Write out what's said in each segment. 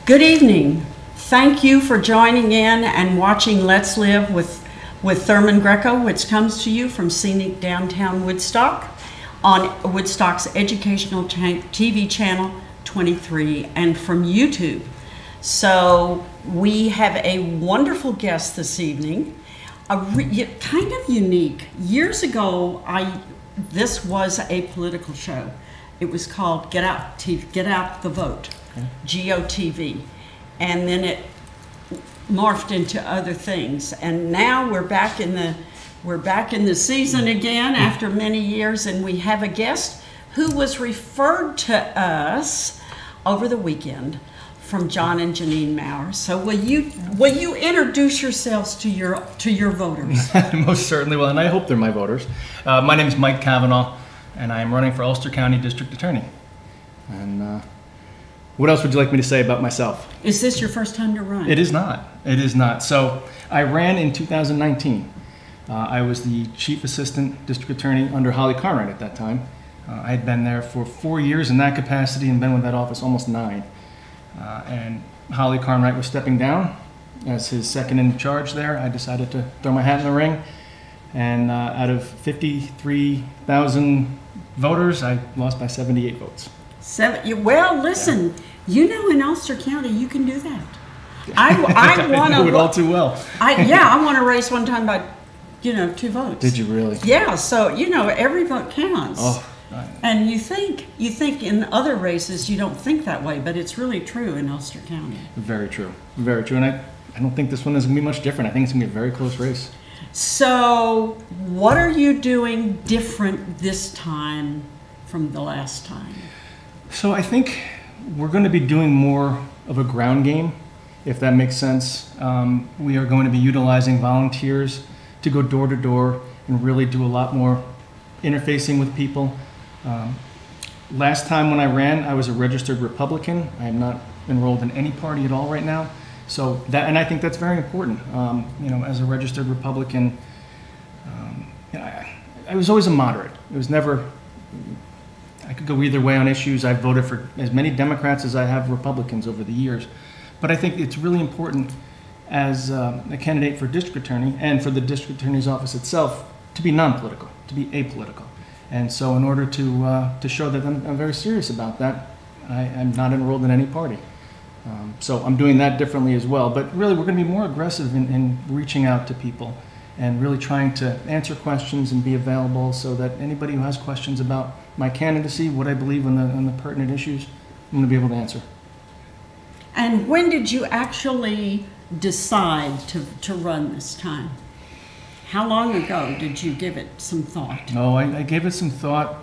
Good evening. Thank you for joining in and watching Let's Live with Thurman Greco, which comes to you from scenic downtown Woodstock on Woodstock's educational TV channel 23 and from YouTube. So we have a wonderful guest this evening, kind of unique. Years ago, this was a political show. It was called Get Out the Vote, GOTV, and then it morphed into other things. And now we're back in the season again after many years, and we have a guest who was referred to us over the weekend from John and Janine Maurer. So will you introduce yourselves to your voters? Most certainly will, and I hope they're my voters. My name is Mike Kavanaugh, and I am running for Ulster County District Attorney. And what else would you like me to say about myself? Is this your first time to run? It is not. It is not. So I ran in 2019. I was the Chief Assistant District Attorney under Holly Carnwright at that time. I had been there for 4 years in that capacity and been with that office almost 9. And Holly Carnwright was stepping down as his second in charge there. I decided to throw my hat in the ring, and out of 53,000 voters, I lost by 78 votes. Well, listen, you know, in Ulster County, you can do that. I want to. I know it all too well. I won a race one time by, 2 votes. Did you really? Yeah. So every vote counts. Oh. And you think in other races you don't think that way, but it's really true in Ulster County. Very true. Very true. And I don't think this one is going to be much different. I think it's going to be a very close race. So what are you doing different this time from the last time? So I think we're going to be doing more of a ground game, if that makes sense. We are going to be utilizing volunteers to go door to door and really do a lot more interfacing with people. Last time when I ran, I was a registered Republican. I am not enrolled in any party at all right now. So that, and I think that's very important. As a registered Republican, I was always a moderate. It was never, I could go either way on issues. I've voted for as many Democrats as I have Republicans over the years. But I think it's really important as a candidate for district attorney and for the district attorney's office itself to be non-political, to be apolitical. And so in order to show that I'm very serious about that, I'm not enrolled in any party. So I'm doing that differently as well. But really, we're going to be more aggressive in reaching out to people and really trying to answer questions and be available so that anybody who has questions about my candidacy, what I believe on the pertinent issues, I'm going to be able to answer. And when did you actually decide to run this time? How long ago did you give it some thought? Oh, I gave it some thought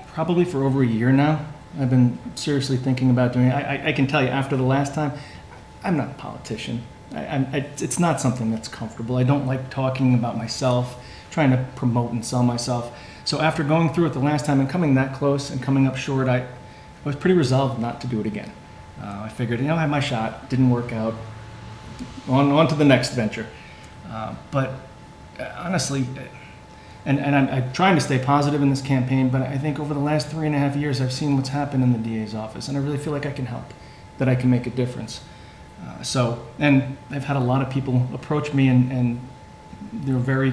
probably for over a year now. I've been seriously thinking about doing it. I can tell you, after the last time, I'm not a politician. It's not something that's comfortable. I don't like talking about myself, trying to promote and sell myself. So after going through it the last time and coming that close and coming up short, I was pretty resolved not to do it again. I figured, I had my shot, didn't work out, on to the next venture. But honestly, and I'm trying to stay positive in this campaign, but I think over the last 3.5 years, I've seen what's happened in the DA's office, and I really feel like I can help, that I can make a difference. And I've had a lot of people approach me, and they're very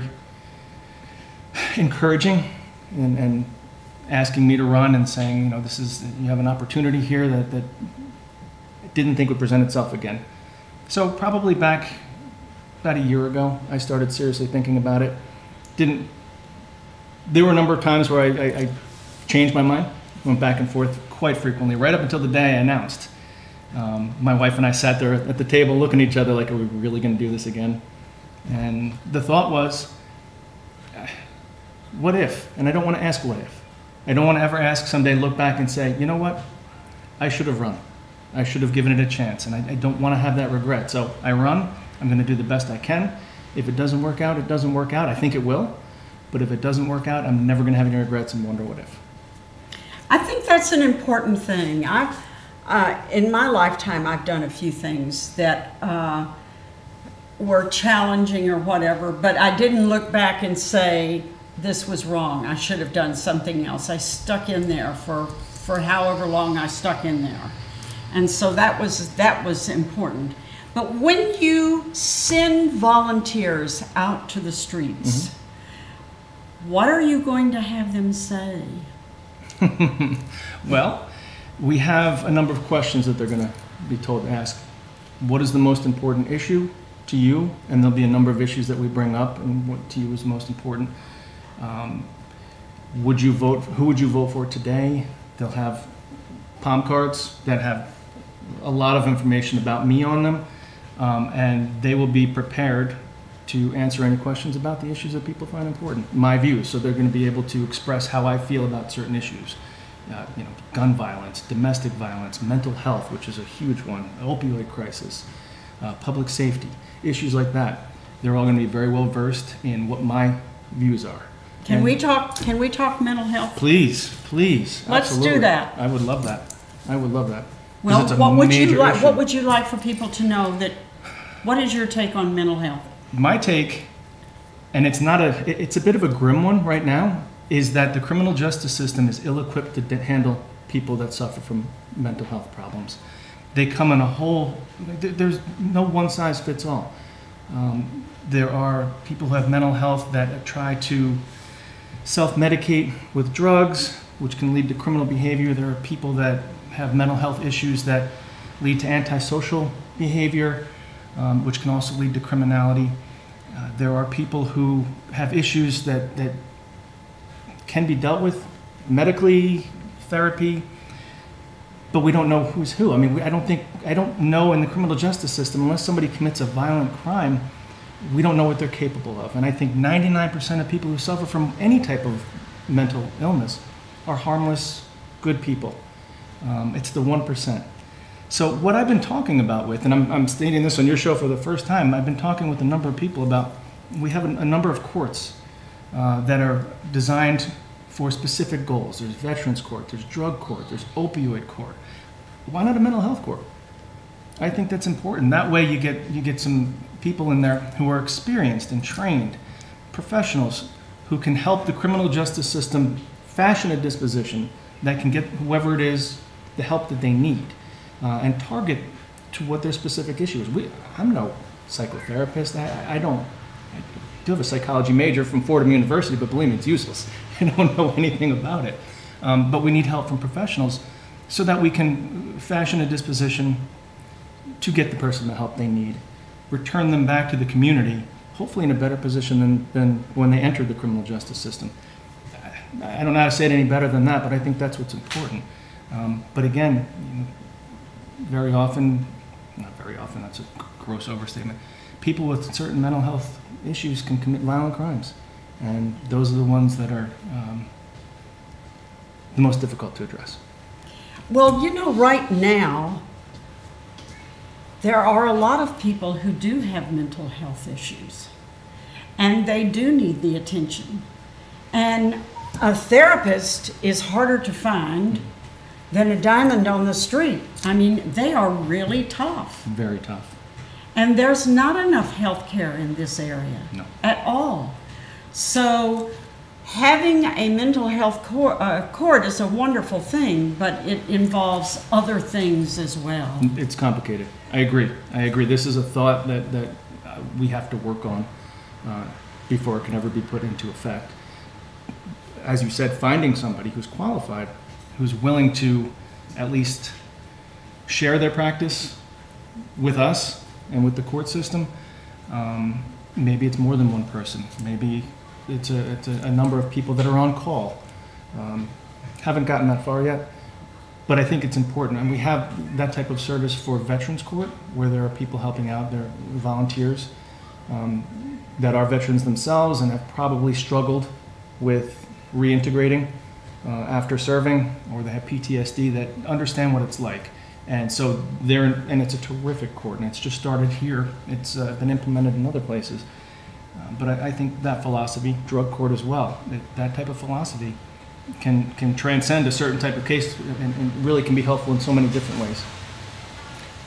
encouraging and asking me to run and saying, you have an opportunity here that I didn't think would present itself again. So probably about a year ago, I started seriously thinking about it. There were a number of times where I changed my mind, went back and forth quite frequently, right up until the day I announced. My wife and I sat there at the table looking at each other like, are we really going to do this again? And the thought was, what if? And I don't want to ask what if. I don't want to ever ask someday, look back and say, you know what? I should have run. I should have given it a chance, and I don't want to have that regret. So I run. I'm going to do the best I can. If it doesn't work out, it doesn't work out. I think it will. But if it doesn't work out, I'm never going to have any regrets and wonder what if. I think that's an important thing. In my lifetime, I've done a few things that were challenging or whatever, but I didn't look back and say, this was wrong. I should have done something else. I stuck in there for however long I stuck in there. And so that was important. But when you send volunteers out to the streets, what are you going to have them say? Well, we have a number of questions that they're going to be told to ask. What is the most important issue to you? And there'll be a number of issues that we bring up and what to you is most important. Who would you vote for today? They'll have palm cards that have a lot of information about me on them. And they will be prepared to answer any questions about the issues that people find important, my views. So they're going to be able to express how I feel about certain issues. Gun violence, domestic violence, mental health, which is a huge one, opioid crisis, public safety, issues like that. They're all going to be very well versed in what my views are. Can we talk mental health? Please. Let's absolutely. do that. I would love that. Well, what would you like for people to know what is your take on mental health? My take, and it's a bit of a grim one right now, is that the criminal justice system is ill-equipped to handle people that suffer from mental health problems. They come in there's no one size fits all. There are people who have mental health that try to self-medicate with drugs, which can lead to criminal behavior. There are people that have mental health issues that lead to antisocial behavior, which can also lead to criminality. There are people who have issues that can be dealt with medically, therapy, but we don't know who's who. I mean, I don't know in the criminal justice system, unless somebody commits a violent crime, we don't know what they're capable of. And I think 99% of people who suffer from any type of mental illness are harmless, good people. It's the 1%. So what I've been talking about with, and I'm stating this on your show for the first time, I've been talking with a number of people about, we have a number of courts that are designed for specific goals. There's Veterans Court, there's Drug Court, there's Opioid Court. Why not a mental health court? I think that's important. That way you get some people in there who are experienced and trained, professionals who can help the criminal justice system fashion a disposition that can get whoever it is the help that they need and target to what their specific issue is. I'm no psychotherapist. I do have a psychology major from Fordham University, but believe me, it's useless. I don't know anything about it. But we need help from professionals so that we can fashion a disposition to get the person the help they need, return them back to the community, hopefully in a better position than when they entered the criminal justice system. I don't know how to say it any better than that, but I think that's what's important. But again, very often, not very often, that's a gross overstatement, people with certain mental health issues can commit violent crimes. And those are the ones that are the most difficult to address. Well, right now, there are a lot of people who do have mental health issues, and they do need the attention. And a therapist is harder to find than a diamond on the street. I mean, they are really tough. Very tough. And there's not enough health care in this area at all. So having a mental health court is a wonderful thing, but it involves other things as well. It's complicated. I agree. This is a thought that we have to work on before it can ever be put into effect. As you said, finding somebody who's qualified, who's willing to at least share their practice with us and with the court system. Maybe it's more than one person. Maybe it's a number of people that are on call. Haven't gotten that far yet, but I think it's important. And we have that type of service for Veterans Court, where there are people helping out, there are volunteers that are veterans themselves and have probably struggled with reintegrating after serving, or they have PTSD, that understand what it's like. And so and it's a terrific court, and it's just started here. It's been implemented in other places. But I think that philosophy, drug court as well, that type of philosophy can transcend a certain type of case and really can be helpful in so many different ways.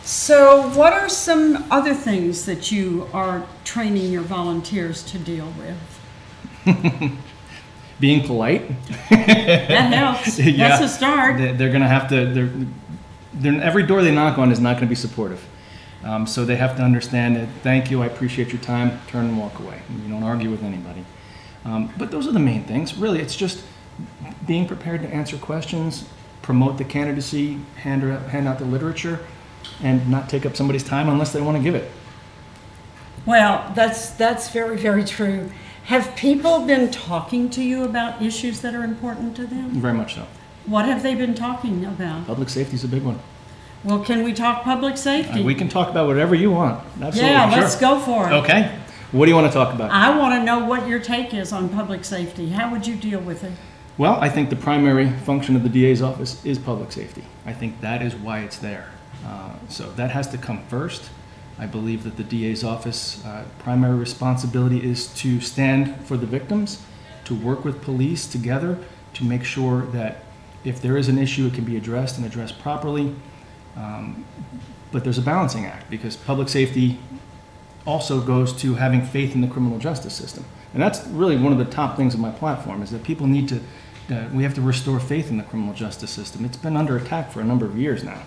So what are some other things that you are training your volunteers to deal with? Being polite. That helps. Yeah. That's a start. They're going to have to, every door they knock on is not going to be supportive. So they have to understand that, thank you, I appreciate your time, turn and walk away. You don't argue with anybody. But those are the main things. Really, it's just being prepared to answer questions, promote the candidacy, hand out the literature, and not take up somebody's time unless they want to give it. Well, that's very, very true. Have people been talking to you about issues that are important to them? Very much so. What have they been talking about? Public safety is a big one. Well, can we talk public safety? We can talk about whatever you want. Absolutely. Yeah, sure. let's go for it. Okay. What do you want to talk about? I want to know what your take is on public safety. How would you deal with it? Well, I think the primary function of the DA's office is public safety. I think that is why it's there. So that has to come first. I believe that the DA's office primary responsibility is to stand for the victims, to work with police together to make sure that if there is an issue, it can be addressed and addressed properly. But there's a balancing act, because public safety also goes to having faith in the criminal justice system. And that's really one of the top things of my platform, is that people need to, we have to restore faith in the criminal justice system. It's been under attack for a number of years now.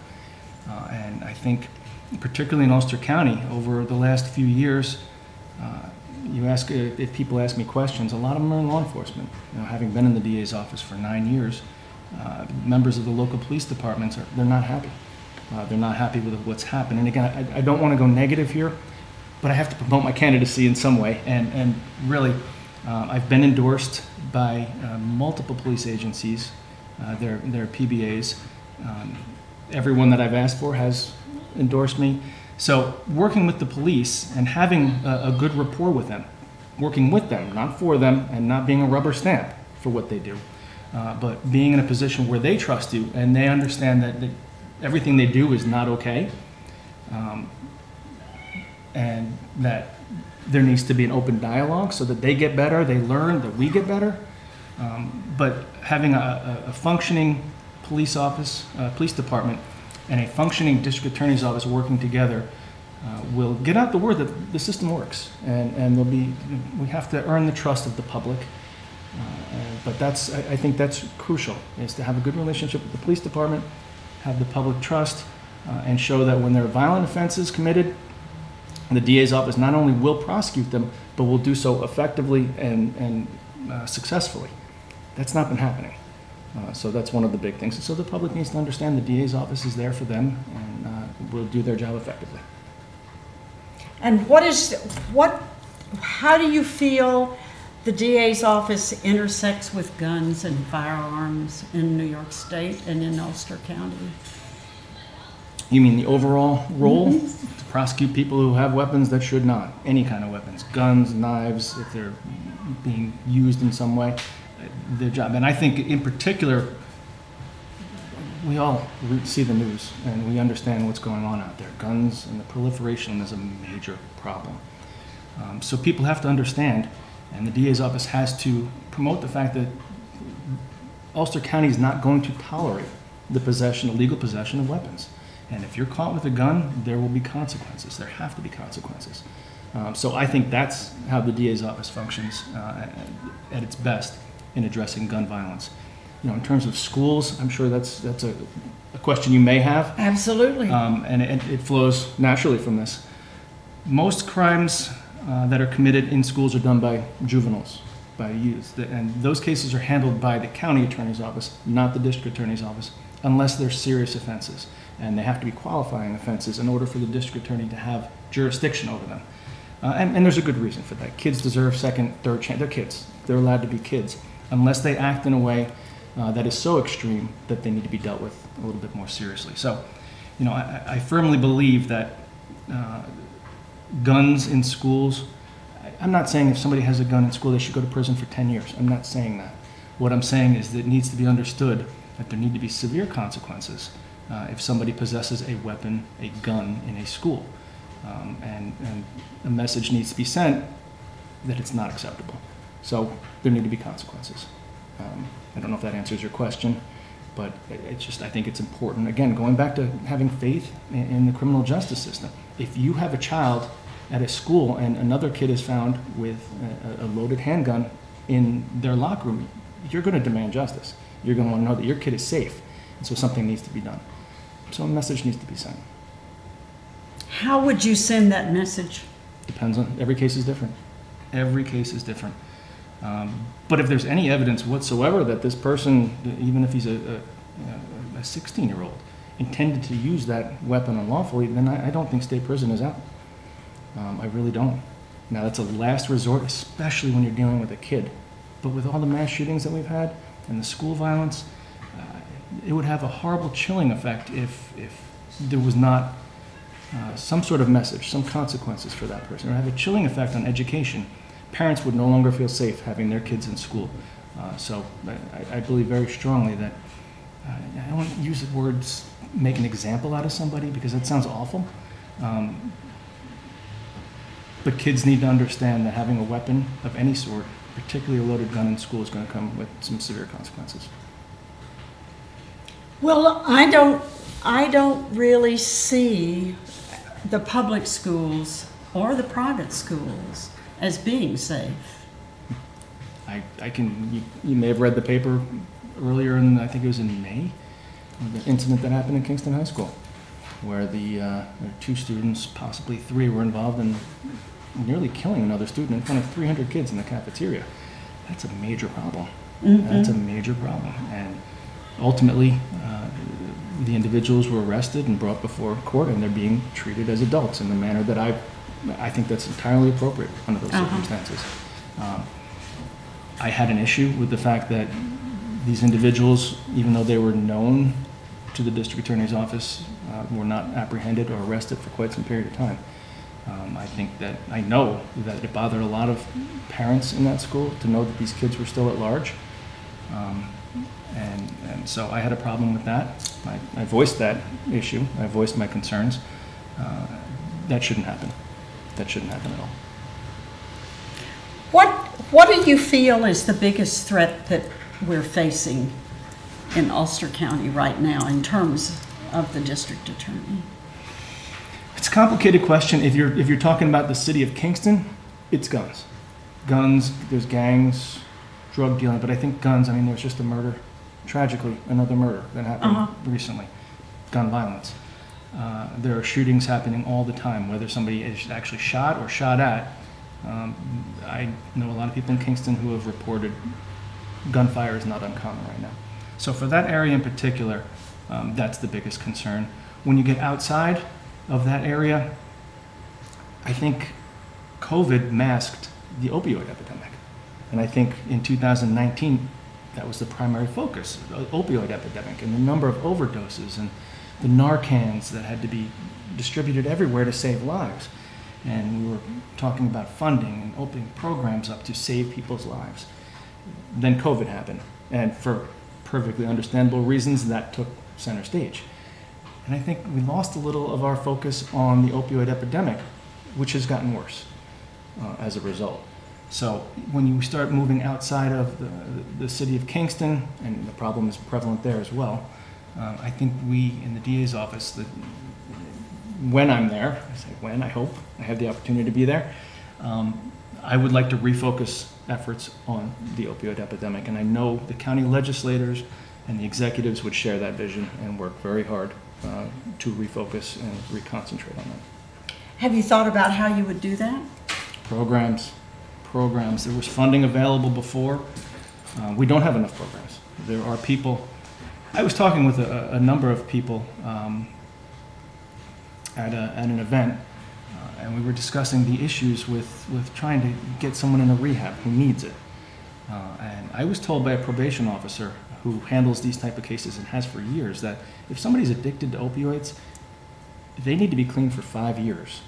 And I think, particularly in Ulster County, over the last few years, you ask, if people ask me questions, a lot of them are in law enforcement. You know, having been in the DA's office for 9 years, members of the local police departments, they're not happy. They're not happy with what's happened. And again, I don't want to go negative here, but I have to promote my candidacy in some way. And really, I've been endorsed by multiple police agencies, their PBAs. Everyone that I've asked for has endorsed me. So working with the police and having a good rapport with them, working with them, not for them, and not being a rubber stamp for what they do, but being in a position where they trust you and they understand that everything they do is not okay, and that there needs to be an open dialogue so that they get better, they learn, that we get better. But having a functioning police office, police department, and a functioning district attorney's office working together will get out the word that the system works, and we have to earn the trust of the public. But I think that's crucial, is to have a good relationship with the police department, have the public trust, and show that when there are violent offenses committed, the DA's office not only will prosecute them, but will do so effectively and successfully. That's not been happening. So that's one of the big things. So the public needs to understand the DA's office is there for them, and will do their job effectively. And how do you feel the DA's office intersects with guns and firearms in New York State and in Ulster County? You mean the overall role? Mm-hmm. To prosecute people who have weapons that should not. Any kind of weapons. Guns, knives, if they're being used in some way. Their job. And I think in particular, we all see the news and we understand what's going on out there. Guns and the proliferation is a major problem. So people have to understand, and the DA's office has to promote the fact that Ulster County is not going to tolerate the legal possession of weapons. And if you're caught with a gun, there will be consequences. There have to be consequences. So I think that's how the DA's office functions at its best in addressing gun violence. You know, in terms of schools, I'm sure that's a question you may have. Absolutely. And it flows naturally from this. Most crimes that are committed in schools are done by juveniles, by youth. And those cases are handled by the county attorney's office, not the district attorney's office, unless they're serious offenses. And they have to be qualifying offenses in order for the district attorney to have jurisdiction over them. And there's a good reason for that. Kids deserve second, third chance. They're kids. They're allowed to be kids, unless they act in a way that is so extreme that they need to be dealt with a little bit more seriously. So, you know, I firmly believe that guns in schools, I'm not saying if somebody has a gun in school they should go to prison for 10 years. I'm not saying that. What I'm saying is that it needs to be understood that there need to be severe consequences if somebody possesses a weapon, a gun in a school. And a message needs to be sent that it's not acceptable. So there need to be consequences. I don't know if that answers your question, but it's just, I think it's important. Again, going back to having faith in the criminal justice system. If you have a child at a school and another kid is found with a loaded handgun in their locker room, you're going to demand justice. You're going to want to know that your kid is safe, and so something needs to be done. So a message needs to be sent. How would you send that message? Depends on, every case is different. Every case is different. But if there's any evidence whatsoever that this person, even if he's a 16-year-old, intended to use that weapon unlawfully, then I don't think state prison is out. I really don't. Now, that's a last resort, especially when you're dealing with a kid. But with all the mass shootings that we've had and the school violence, it would have a horrible chilling effect if there was not some sort of message, some consequences for that person. It would have a chilling effect on education. Parents would no longer feel safe having their kids in school. So I believe very strongly that, I don't want to use the words make an example out of somebody because that sounds awful. But kids need to understand that having a weapon of any sort, particularly a loaded gun in school, is going to come with some severe consequences. Well, I don't really see the public schools or the private schools as being safe. You may have read the paper earlier I think it was in May, the incident that happened in Kingston High School, where there were 2 students, possibly 3, were involved in nearly killing another student in front of 300 kids in the cafeteria. That's a major problem. Mm-hmm. That's a major problem. And ultimately, the individuals were arrested and brought before court, and they're being treated as adults in the manner that I think that's entirely appropriate under those circumstances. I had an issue with the fact that these individuals, even though they were known to the district attorney's office, were not apprehended or arrested for quite some period of time. I know that it bothered a lot of parents in that school to know that these kids were still at large. And so I had a problem with that. I voiced that issue. I voiced my concerns. That shouldn't happen. That shouldn't happen at all. What do you feel is the biggest threat that we're facing in Ulster County right now in terms of the district attorney? It's a complicated question. If you're talking about the city of Kingston, it's guns. Guns, there's gangs, drug dealing, but I think guns, there's just a murder, tragically, another murder that happened recently, gun violence. There are shootings happening all the time, whether somebody is actually shot or shot at. I know a lot of people in Kingston who have reported gunfire is not uncommon right now. So for that area in particular, that's the biggest concern. When you get outside of that area, I think COVID masked the opioid epidemic. And I think in 2019, that was the primary focus, the opioid epidemic, and the number of overdoses and the Narcans that had to be distributed everywhere to save lives. And we were talking about funding and opening programs up to save people's lives. Then COVID happened, and for perfectly understandable reasons, that took center stage. And I think we lost a little of our focus on the opioid epidemic, which has gotten worse as a result. So when you start moving outside of the city of Kingston, and the problem is prevalent there as well, I think we in the DA's office, when I'm there, I say when, I hope I have the opportunity to be there, I would like to refocus efforts on the opioid epidemic. And I know the county legislators and the executives would share that vision and work very hard to refocus and reconcentrate on that. Have you thought about how you would do that? Programs. There was funding available before. We don't have enough programs. There are people. I was talking with a number of people at an event, and we were discussing the issues with trying to get someone in a rehab who needs it. And I was told by a probation officer who handles these type of cases and has for years that if somebody's addicted to opioids, they need to be clean for 5 years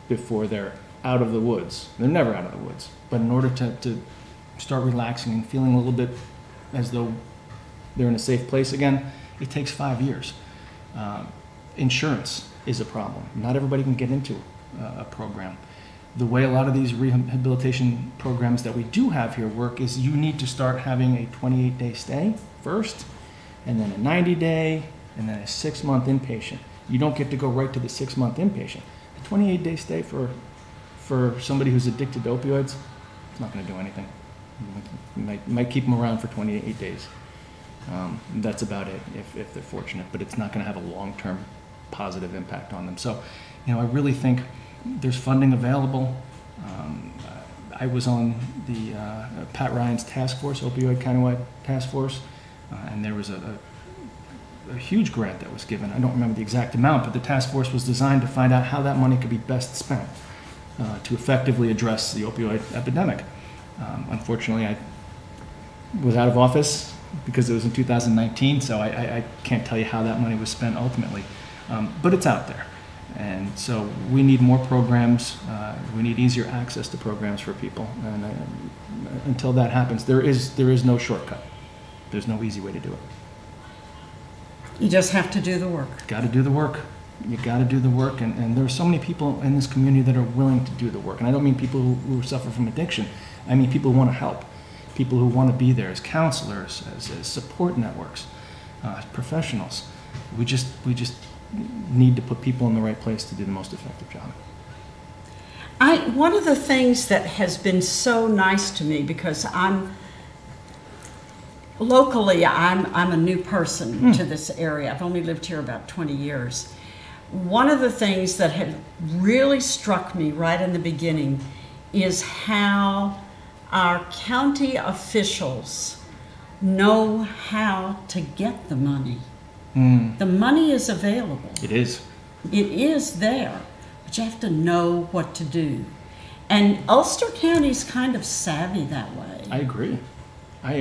before they're out of the woods. They're never out of the woods. But in order to start relaxing and feeling a little bit as though they're in a safe place again, it takes 5 years. Insurance is a problem. Not everybody can get into a program. The way a lot of these rehabilitation programs that we do have here work is you need to start having a 28-day stay first, and then a 90-day, and then a 6-month inpatient. You don't get to go right to the 6-month inpatient. A 28-day stay for somebody who's addicted to opioids, it's not going to do anything. You might keep them around for 28 days. That's about it, if they're fortunate, but it's not going to have a long-term positive impact on them. So, I really think there's funding available. I was on the Pat Ryan's task force, opioid countywide task force, and there was a huge grant that was given. I don't remember the exact amount, but the task force was designed to find out how that money could be best spent to effectively address the opioid epidemic. Unfortunately, I was out of office because it was in 2019, so I can't tell you how that money was spent ultimately, but it's out there. And so we need more programs. We need easier access to programs for people. And until that happens, there is no shortcut. There's no easy way to do it. You just have to do the work. Got to do the work. You got to do the work. And there are so many people in this community that are willing to do the work. And I don't mean people who suffer from addiction. I mean people who want to help. People who want to be there as counselors, as support networks, as professionals. We just need to put people in the right place to do the most effective job. One of the things that has been so nice to me, because locally I'm a new person to this area. I've only lived here about 20 years. One of the things that had really struck me right in the beginning is how our county officials know how to get the money. The money is available. It is. It is there, but you have to know what to do. And Ulster County's kind of savvy that way. I agree. I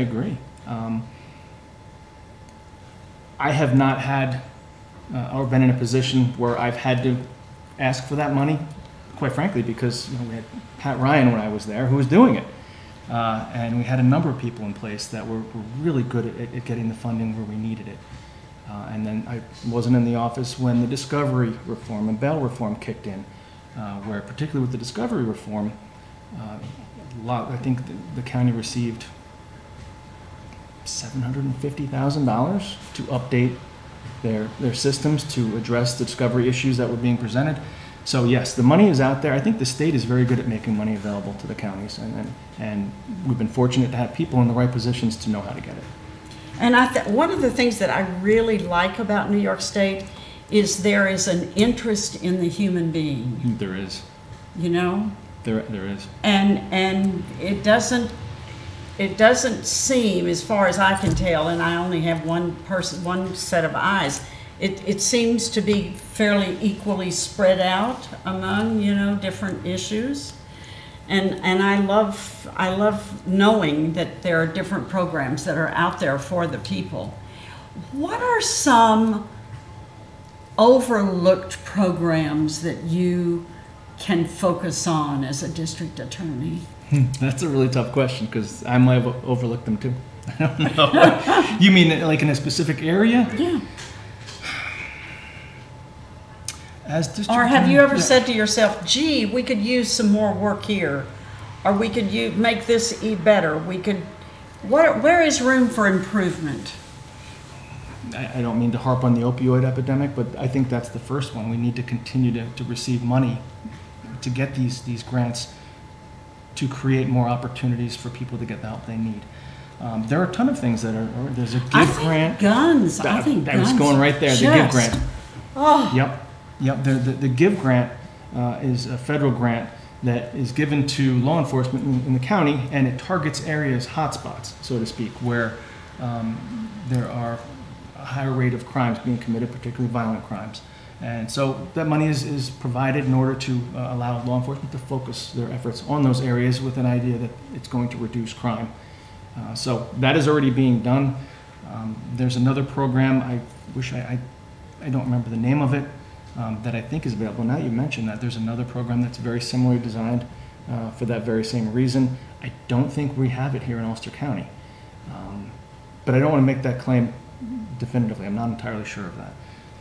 have not had or been in a position where I've had to ask for that money, quite frankly, because we had Pat Ryan when I was there who was doing it. And we had a number of people in place that were really good at getting the funding where we needed it. And then I wasn't in the office when the discovery reform and bail reform kicked in, where particularly with the discovery reform, I think the county received $750,000 to update their systems to address the discovery issues that were being presented. So yes, the money is out there. I think the state is very good at making money available to the counties, and we've been fortunate to have people in the right positions to know how to get it. And one of the things that I really like about New York State is there is an interest in the human being. There is. There is. And it doesn't seem, as far as I can tell, and I only have one set of eyes, it seems to be fairly equally spread out among, different issues. And I love knowing that there are different programs that are out there for the people. What are some overlooked programs that you can focus on as a district attorney? That's a really tough question because I might have overlooked them too. I don't know. You mean like in a specific area? Yeah. Or have you ever said to yourself, gee, we could use some more work here, or we could make this better, where is room for improvement? I don't mean to harp on the opioid epidemic, but I think that's the first one. We need to continue to receive money to get these grants to create more opportunities for people to get the help they need. There are a ton of things there's a GIVE grant. Guns. I was going right there, the GIVE grant. Oh. Yep, the GIVE grant is a federal grant that is given to law enforcement in the county, and it targets areas, hotspots, so to speak, where there are a higher rate of crimes being committed, particularly violent crimes. And so that money is provided in order to allow law enforcement to focus their efforts on those areas with an idea that it's going to reduce crime. So that is already being done. There's another program, I don't remember the name of it, that I think is available. Now you mentioned that, there's another program that's very similarly designed for that very same reason. I don't think we have it here in Ulster County. But I don't want to make that claim definitively. I'm not entirely sure of that.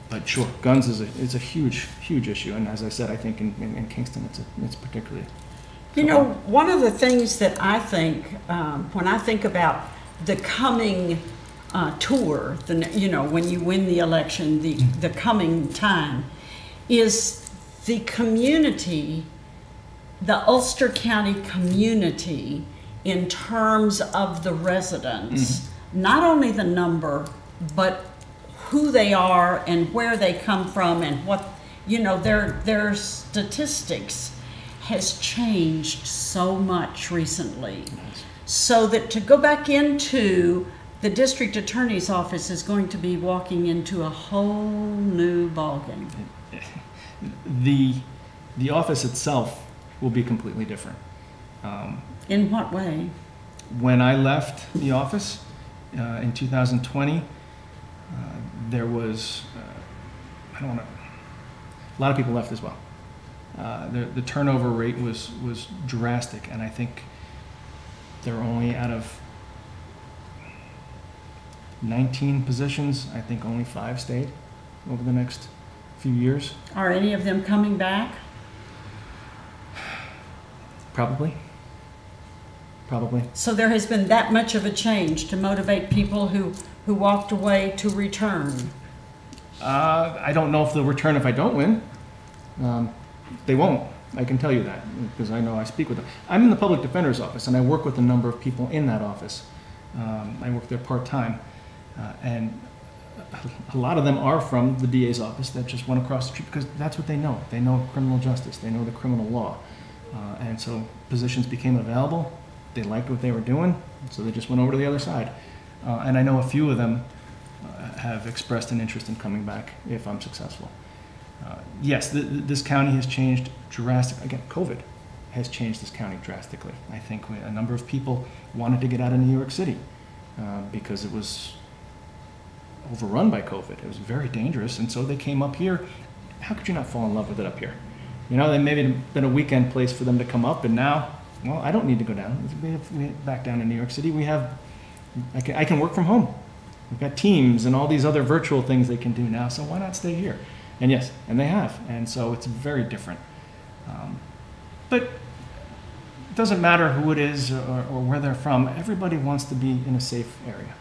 But sure, guns is a huge issue. And as I said, I think in Kingston it's particularly. One of the things that I think, when I think about the coming tour, when you win the election, the coming time, is the community, the Ulster County community, in terms of the residents not only the number, but who they are and where they come from and what, their statistics has changed so much recently. So that to go back into the district attorney's office is going to be walking into a whole new ballgame. The office itself will be completely different. In what way? When I left the office in 2020, there was, a lot of people left as well. The turnover rate was drastic, and I think they're only out of 19 positions, I think only 5 stayed over the next few years. Are any of them coming back? Probably. So there has been that much of a change to motivate people who walked away to return. I don't know if they'll return if I don't win. They won't. I can tell you that because I know I speak with them. I'm in the public defender's office, and I work with a number of people in that office. I work there part-time, and a lot of them are from the DA's office that just went across the street because that's what they know. They know criminal justice. They know the criminal law. And so positions became available. They liked what they were doing, so they just went over to the other side. And I know a few of them have expressed an interest in coming back if I'm successful. Yes, this county has changed drastically. Again, COVID has changed this county drastically. I think a number of people wanted to get out of New York City because it was overrun by COVID. It was very dangerous, and so they came up here. How could you not fall in love with it up here? They maybe have been a weekend place for them to come up, and now, well, I don't need to go down. Back down to New York City, I can work from home. We've got Teams and all these other virtual things they can do now, so why not stay here? And yes, and they have, and so it's very different. But it doesn't matter who it is or where they're from. Everybody wants to be in a safe area.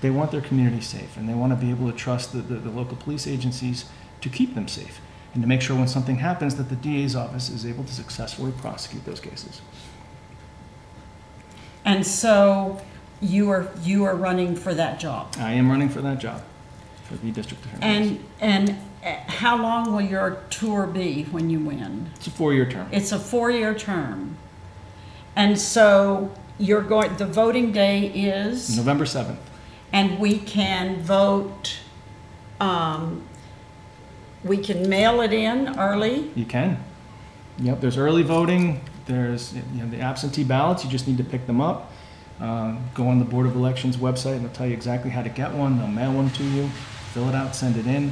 They want their community safe, and they want to be able to trust the local police agencies to keep them safe and to make sure when something happens that the DA's office is able to successfully prosecute those cases. And so you are running for that job. I am running for that job, for the district attorney. And how long will your tour be when you win? It's a 4-year term. It's a 4-year term. And so the voting day is? November 7th. And we can vote, we can mail it in early? You can. Yep, there's early voting. There's the absentee ballots. You just need to pick them up. Go on the Board of Elections website and they'll tell you exactly how to get one. They'll mail one to you, fill it out, send it in.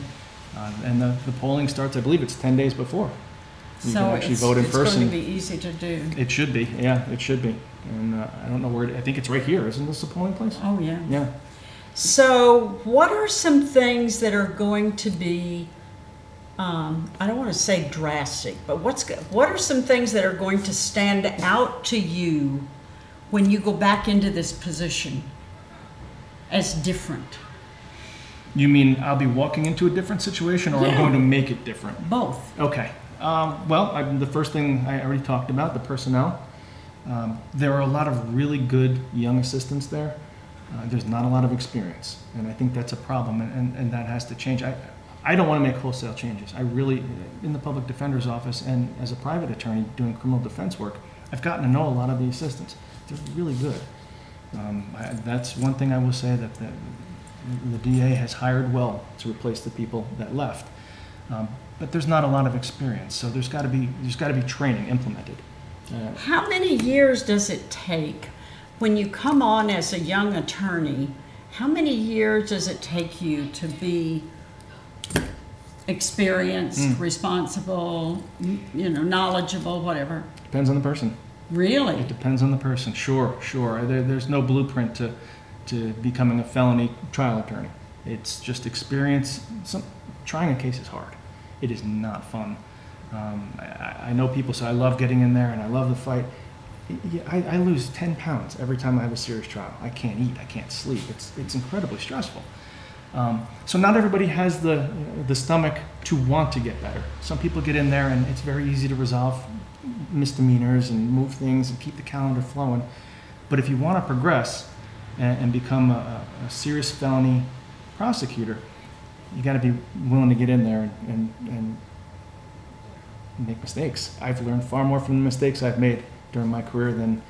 And the polling starts, I believe it's 10 days before. You can actually vote in person. It's going to be easy to do. It should be, yeah, it should be. And I don't know where, I think it's right here. Isn't this the polling place? Oh, yeah. Yeah. So what are some things that are going to be, I don't want to say drastic, but what are some things that are going to stand out to you when you go back into this position as different? You mean I'll be walking into a different situation, or I'm going to make it different? Both. Okay. The first thing I already talked about, the personnel. There are a lot of really good young assistants there. There's not a lot of experience, and I think that's a problem, and that has to change. I don't want to make wholesale changes. I really, in the public defender's office and as a private attorney doing criminal defense work, I've gotten to know a lot of the assistants. They're really good. That's one thing I will say, that the DA has hired well to replace the people that left. But there's not a lot of experience, so there's got to be training implemented. How many years does it take when you come on as a young attorney? How many years does it take you to be experienced, responsible, knowledgeable, whatever? Depends on the person. Really? It depends on the person. Sure. There's no blueprint to becoming a felony trial attorney. It's just experience. Trying a case is hard. It is not fun. I know people say, I love getting in there and I love the fight. I lose 10 pounds every time I have a serious trial. I can't eat, I can't sleep. It's incredibly stressful. So not everybody has the stomach to want to get better. Some people get in there and it's very easy to resolve misdemeanors and move things and keep the calendar flowing. But if you want to progress, and become a serious felony prosecutor, you got to be willing to get in there and make mistakes. I've learned far more from the mistakes I've made during my career than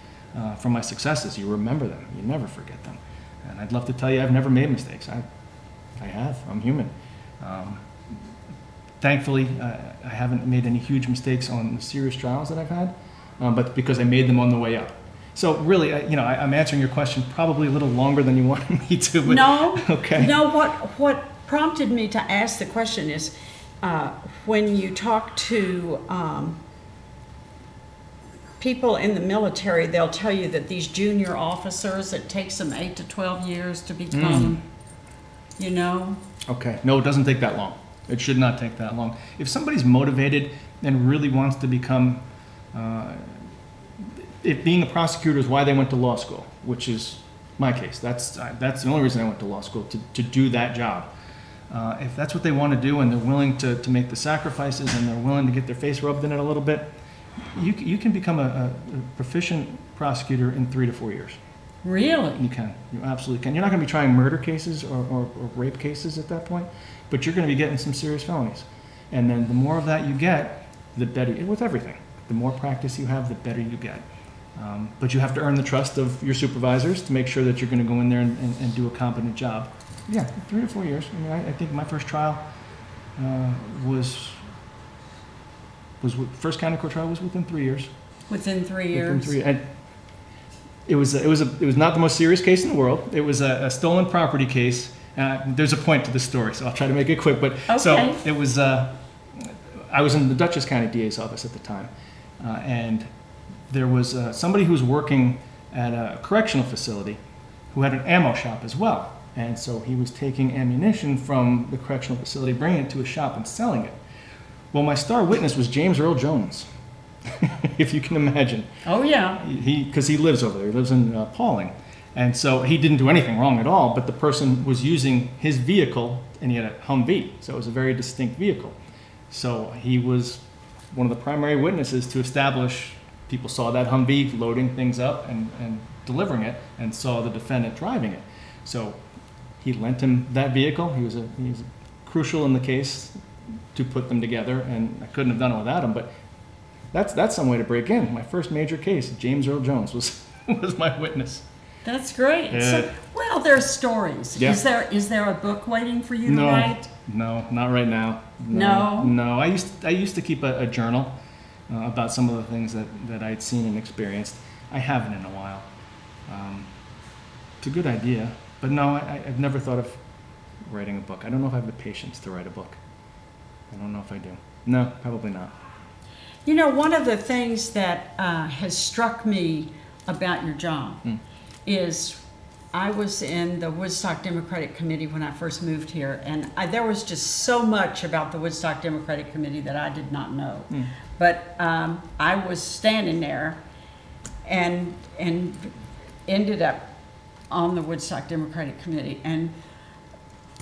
from my successes. You remember them. You never forget them. And I'd love to tell you I've never made mistakes. I have. I'm human. Thankfully, I haven't made any huge mistakes on the serious trials that I've had, but because I made them on the way up. So really, I'm answering your question probably a little longer than you wanted me to. But, no. Okay. No. What prompted me to ask the question is when you talk to people in the military, they'll tell you that these junior officers, it takes them 8 to 12 years to become, Okay. No, it doesn't take that long. It should not take that long. If somebody's motivated and really wants to become, if being a prosecutor is why they went to law school, which is my case. That's the only reason I went to law school, to do that job. If that's what they want to do and they're willing to make the sacrifices and they're willing to get their face rubbed in it a little bit, you can become a proficient prosecutor in 3 to 4 years. Really? You can. You absolutely can. You're not going to be trying murder cases or rape cases at that point, but you're going to be getting some serious felonies. And then the more of that you get, the better, with everything. The more practice you have, the better you get. But you have to earn the trust of your supervisors to make sure that you're going to go in there and do a competent job. Yeah, 3 to 4 years. I mean, I think my first trial was first county court trial was within 3 years. Within 3 years. Within 3. And it was not the most serious case in the world. It was a stolen property case. There's a point to the story, so I'll try to make it quick. But okay. So it was. I was in the Dutchess County DA's office at the time, and there was somebody who was working at a correctional facility who had an ammo shop as well. And so he was taking ammunition from the correctional facility, bringing it to a shop and selling it. Well, my star witness was James Earl Jones, if you can imagine. Oh, yeah. Because he lives over there. He lives in Pauling. And so he didn't do anything wrong at all, but the person was using his vehicle, and he had a Humvee, so it was a very distinct vehicle. So he was one of the primary witnesses to establish, people saw that Humvee loading things up and delivering it, and saw the defendant driving it. So he lent him that vehicle. He was crucial in the case to put them together, and I couldn't have done it without him. But that's some way to break in. My first major case, James Earl Jones was my witness. That's great. So, well, there's stories. Yeah. Is there a book waiting for you to write? No, not right now. No. I used to keep a journal about some of the things that I'd seen and experienced. I haven't in a while. It's a good idea, but no, I've never thought of writing a book. I don't know if I have the patience to write a book. I don't know if I do. No, probably not. One of the things that has struck me about your job is I was in the Woodstock Democratic Committee when I first moved here, and there was just so much about the Woodstock Democratic Committee that I did not know. But I was standing there and ended up on the Woodstock Democratic Committee, and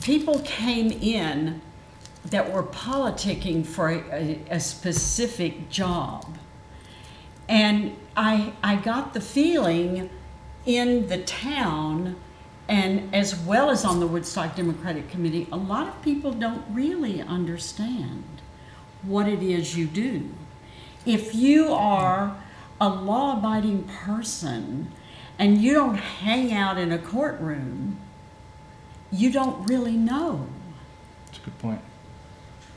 people came in that were politicking for a specific job. And I got the feeling in the town, and as well as on the Woodstock Democratic Committee, a lot of people don't really understand what it is you do. If you are a law-abiding person and you don't hang out in a courtroom, you don't really know. That's a good point.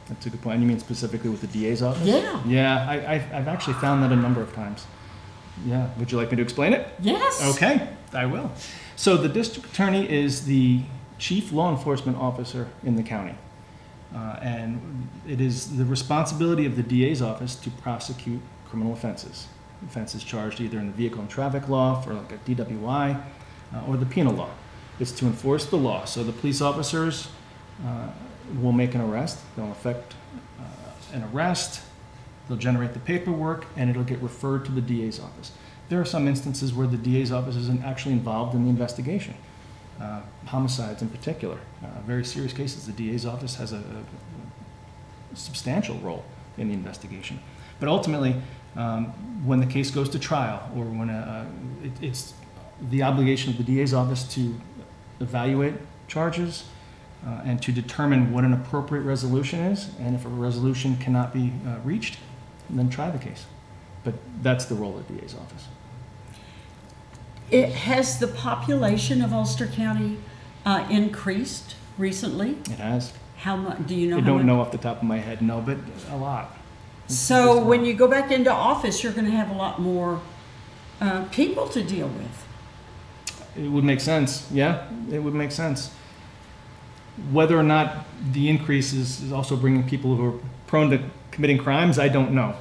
That's a good point. And you mean specifically with the DA's office? Yeah. Yeah, I've actually found that a number of times. Yeah. Would you like me to explain it? Yes. Okay, I will. So the district attorney is the chief law enforcement officer in the county. And it is the responsibility of the DA's office to prosecute criminal offenses. Offenses charged either in the vehicle and traffic law for like a DWI or the penal law. It's to enforce the law. So the police officers will make an arrest. They'll effect an arrest. They'll generate the paperwork, and it'll get referred to the DA's office. There are some instances where the DA's office isn't actually involved in the investigation. Homicides in particular, very serious cases. The DA's office has a substantial role in the investigation. But ultimately, when the case goes to trial, or when it's the obligation of the DA's office to evaluate charges and to determine what an appropriate resolution is, and if a resolution cannot be reached, then try the case. But that's the role of the DA's office. Has the population of Ulster County increased recently? It has. How much? Do you know? I don't know off the top of my head, no, but a lot. So when you go back into office, you're going to have a lot more people to deal with. It would make sense. Yeah, it would make sense. Whether or not the increase is also bringing people who are prone to committing crimes, I don't know.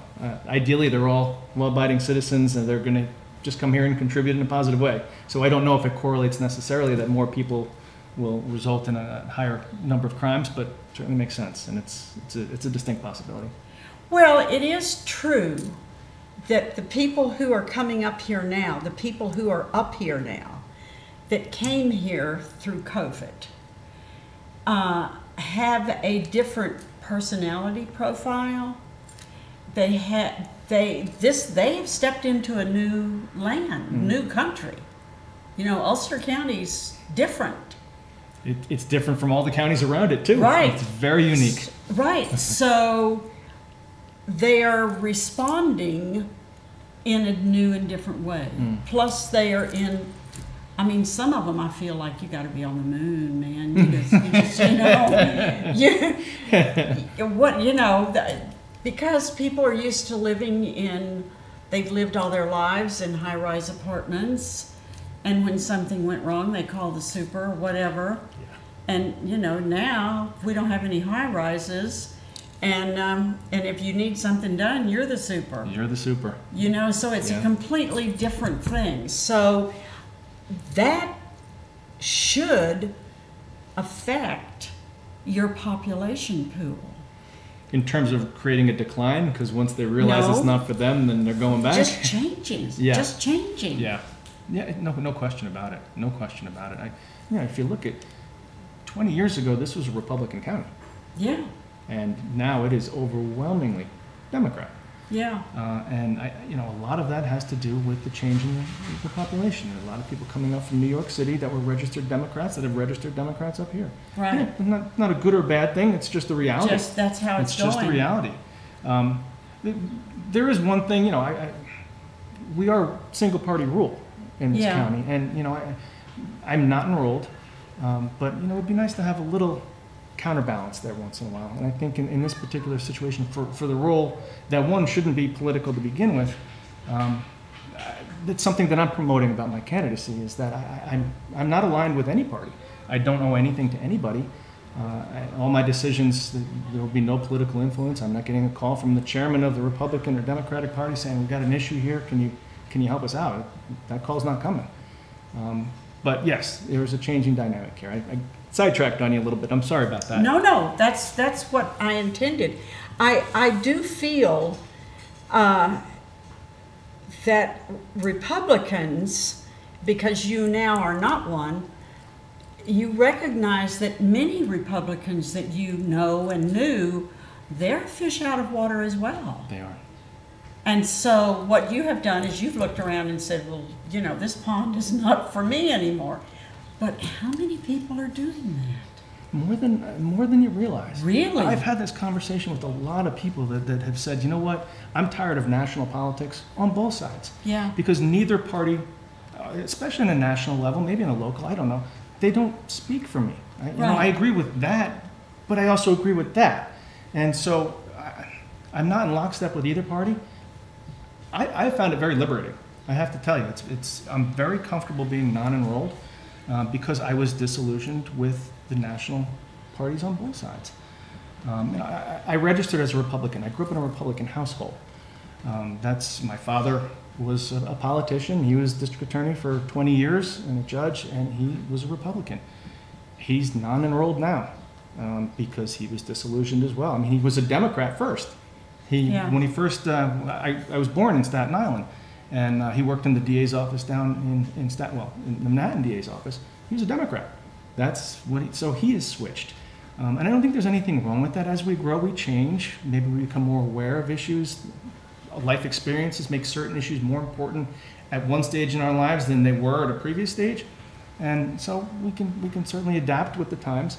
Ideally, they're all law-abiding citizens, and they're going to just come here and contribute in a positive way. So I don't know if it correlates necessarily that more people will result in a higher number of crimes, but it certainly makes sense, and it's a distinct possibility. Well, it is true that the people who are coming up here now, the people who are up here now, that came here through COVID, have a different personality profile. They have stepped into a new land, new country. You know, Ulster County's different. It's different from all the counties around it too. Right. It's very unique. Right. So they are responding in a new and different way. Plus they are in, I mean, some of them I feel like you got to be on the moon, man. Because people are used to living they've lived all their lives in high-rise apartments, and when something went wrong, they call the super or whatever. Yeah. And now we don't have any high-rises, and if you need something done, you're the super. You're the super. So it's a completely different thing. So that should affect your population pool. In terms of creating a decline, because once they realize it's not for them, then they're going back. Just changing. Yeah. Just changing. Yeah. Yeah. No question about it. No question about it. If you look at 20 years ago, this was a Republican county. Yeah. And now it is overwhelmingly Democrat. Yeah. And a lot of that has to do with the change in the population. There are a lot of people coming up from New York City that were registered Democrats that have registered Democrats up here. Right. Yeah, not a good or bad thing. It's just the reality. That's how it's going. It's just the reality. There is one thing. We are single party rule in this county, and I'm not enrolled, but it would be nice to have a little counterbalance there once in a while. And I think in this particular situation, for the role that one shouldn't be political to begin with, that's something that I'm promoting about my candidacy, is that I'm not aligned with any party. I don't owe anything to anybody. All my decisions, there will be no political influence. I'm not getting a call from the chairman of the Republican or Democratic Party saying, we've got an issue here, can you help us out? That call's not coming. But yes, there's a changing dynamic here. I sidetracked on you a little bit. I'm sorry about that. No, that's what I intended. I do feel that Republicans, because you now are not one, you recognize that many Republicans that you know and knew, they're fish out of water as well. They are. And so what you have done is you've looked around and said, well, this pond is not for me anymore. But how many people are doing that? More than you realize. Really? I've had this conversation with a lot of people that have said, you know what, I'm tired of national politics on both sides. Yeah. Because neither party, especially on a national level, maybe on a local, I don't know, they don't speak for me. I agree with that, but I also agree with that. And so I'm not in lockstep with either party. I found it very liberating. I have to tell you, I'm very comfortable being non-enrolled because I was disillusioned with the national parties on both sides. I registered as a Republican. I grew up in a Republican household. My father was a politician. He was district attorney for 20 years and a judge, and he was a Republican. He's non-enrolled now because he was disillusioned as well. I mean, he was a Democrat first. When he first, I was born in Staten Island, and he worked in the DA's office down in the Manhattan DA's office. He was a Democrat. That's what so he has switched. And I don't think there's anything wrong with that. As we grow, we change. Maybe we become more aware of issues. Life experiences make certain issues more important at one stage in our lives than they were at a previous stage. And so we can certainly adapt with the times.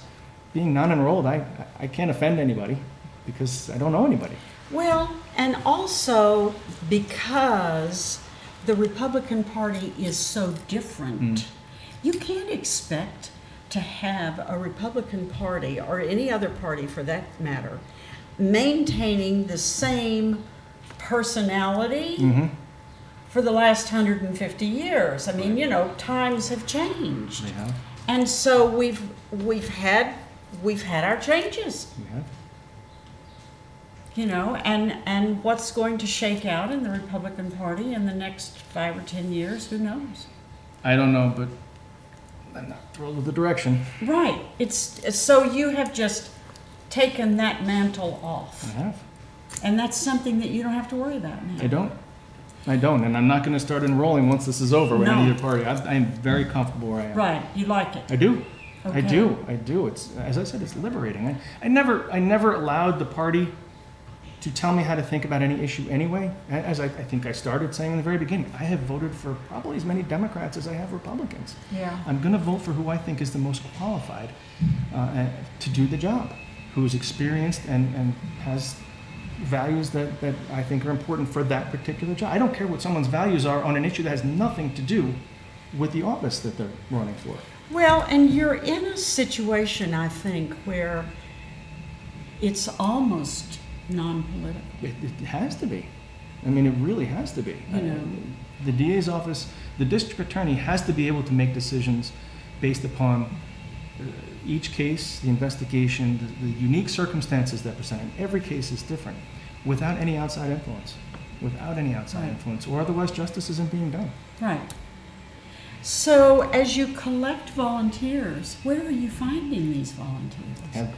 Being non-enrolled, I can't offend anybody because I don't know anybody. Well, and also because the Republican Party is so different, you can't expect to have a Republican Party, or any other party for that matter, maintaining the same personality for the last 150 years. I mean, you know, times have changed. They have. And so we've had our changes. We have. You know, and what's going to shake out in the Republican Party in the next 5 or 10 years, who knows? I don't know, but I'm not thrilled with the direction. Right. It's so you have just taken that mantle off. I have. And that's something that you don't have to worry about now. I don't, and I'm not going to start enrolling once this is over with No. any other party. I am very comfortable where I am. Right. You like it. I do. Okay. I do. It's, as I said, it's liberating. I never allowed the party to tell me how to think about any issue anyway. As I think I started saying in the very beginning, I have voted for probably as many Democrats as I have Republicans. Yeah. I'm going to vote for who I think is the most qualified to do the job, who is experienced and has values that I think are important for that particular job. I don't care what someone's values are on an issue that has nothing to do with the office that they're running for. Well, and you're in a situation, I think, where it's almost non-political. It has to be. I mean, it really has to be. You know. The DA's office, the district attorney has to be able to make decisions based upon each case, the investigation, the unique circumstances that present. And every case is different, without any outside influence. Without any outside influence, or otherwise justice isn't being done. Right. So as you collect volunteers, where are you finding these volunteers? And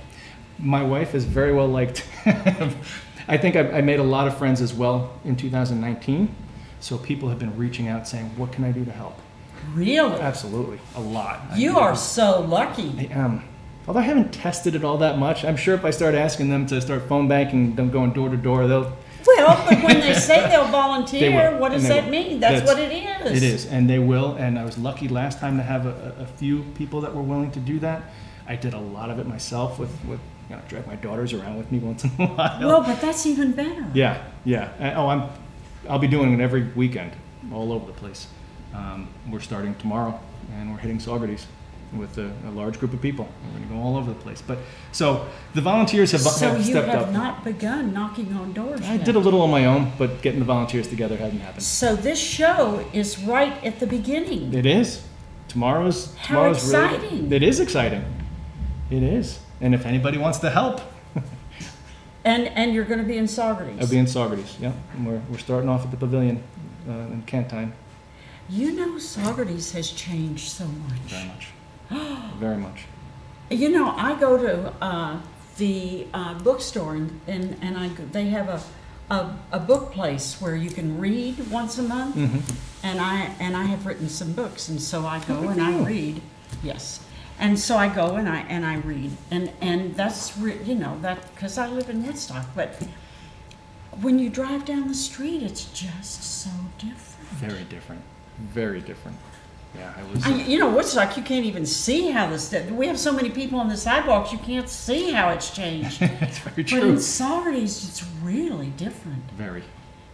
my wife is very well liked. I think I made a lot of friends as well in 2019. So people have been reaching out saying, what can I do to help? Really? Absolutely, a lot. You are so lucky. I am. Although I haven't tested it all that much, I'm sure if I start asking them to start phone banking, them going door to door, they'll... Well, but when they say they'll volunteer, They will, what does and they that will. mean? That's what it is. It is, and they will. And I was lucky last time to have a few people that were willing to do that. I did a lot of it myself with you know, drag my daughters around with me once in a while. Well, but that's even better. Yeah. I'll be doing it every weekend, all over the place. We're starting tomorrow, and we're hitting Saugerties with a large group of people. We're going to go all over the place. But so the volunteers have stepped up. So you have not begun knocking on doors I yet. did a little on my own, but getting the volunteers together hasn't happened. So this show is right at the beginning. It is. Tomorrow's exciting. Really, it is exciting. It is. And if anybody wants to help. And you're going to be in Saugerties. I'll be in Saugerties, yeah. And we're starting off at the Pavilion in Cantine. You know, Saugerties has changed so much. Very much. Very much. You know, I go to the bookstore and they have a book place where you can read once a month, and I have written some books, and so I go and I read. Yes, and so I go and I read, and that's you know, that because I live in Woodstock, but when you drive down the street, it's just so different. Very different. Very different. Yeah, I was. You know, Woodstock, you can't even see how this. We have so many people on the sidewalks, you can't see how it's changed. That's very true. But in Saugerties, it's really different. Very.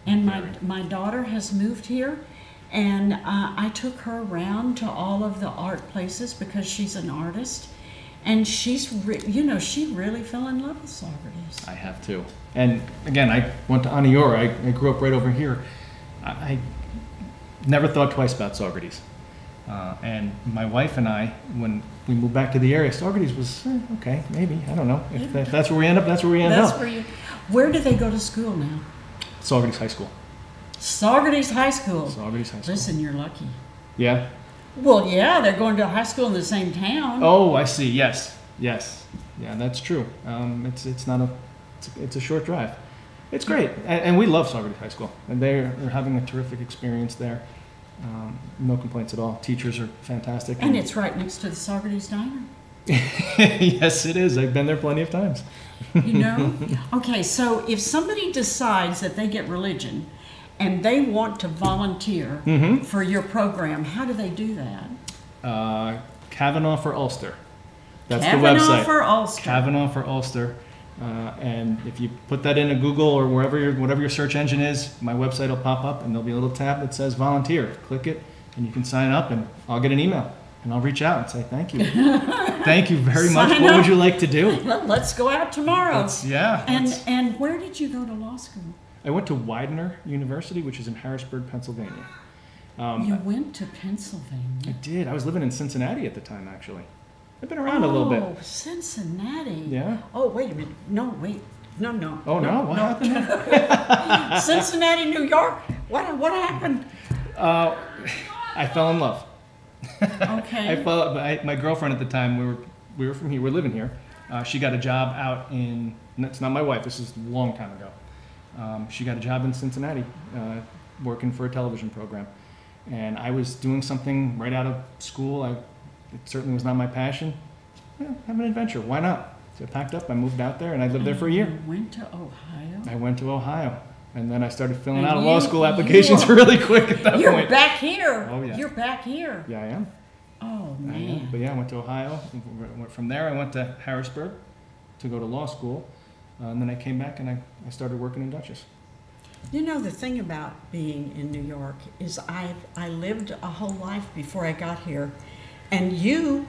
And Very. my daughter has moved here, and I took her around to all of the art places because she's an artist, and she's you know, she really fell in love with Saugerties. I have too. And again, I went to Aniora. I grew up right over here. I never thought twice about Saugerties. And my wife and I, when we moved back to the area, Saugerties was okay, maybe, I don't know. If that's where we end up, that's where we end up. Where do they go to school now? Saugerties High School. Saugerties High School. Saugerties High School. Listen, you're lucky. Yeah? Well, yeah, they're going to high school in the same town. Oh, I see. Yes. Yeah, that's true. It's a short drive. It's great. And we love Saugerties High School. And they're having a terrific experience there. No complaints at all. Teachers are fantastic. And it's right next to the Saugerties Diner. Yes, it is. I've been there plenty of times. You know? Okay, so if somebody decides that they get religion and they want to volunteer for your program, how do they do that? Kavanaugh for Ulster. That's Kavanaugh the website. for Ulster. Kavanaugh for Ulster. And if you put that into Google or whatever your search engine is, my website will pop up and there'll be a little tab that says volunteer. Click it and you can sign up and I'll get an email and I'll reach out and say thank you. Thank you very much. Sign What up. would you like to do? Well, let's go out tomorrow. And where did you go to law school? I went to Widener University, which is in Harrisburg, Pennsylvania. You went to Pennsylvania? I did. I was living in Cincinnati at the time, actually. I've been around a little bit. Oh, Cincinnati. Yeah. Oh, wait a minute. No. Oh, no? What happened there? Cincinnati, New York? What happened? I fell in love. Okay. My girlfriend at the time, we were from here, we're living here. She got a job out in, it's not my wife, this is a long time ago. She got a job in Cincinnati, working for a television program. And I was doing something right out of school. It certainly was not my passion. Yeah, have an adventure, why not? So I packed up, I moved out there, and I lived there for a year. You went to Ohio? I went to Ohio. And then I started filling out law school applications really quick at that point. You're back here. Oh, yeah. You're back here. Yeah, I am. Oh, man. I am. But yeah, I went to Ohio. From there, I went to Harrisburg to go to law school. And then I came back and I started working in Dutchess. You know, the thing about being in New York is I lived a whole life before I got here. And you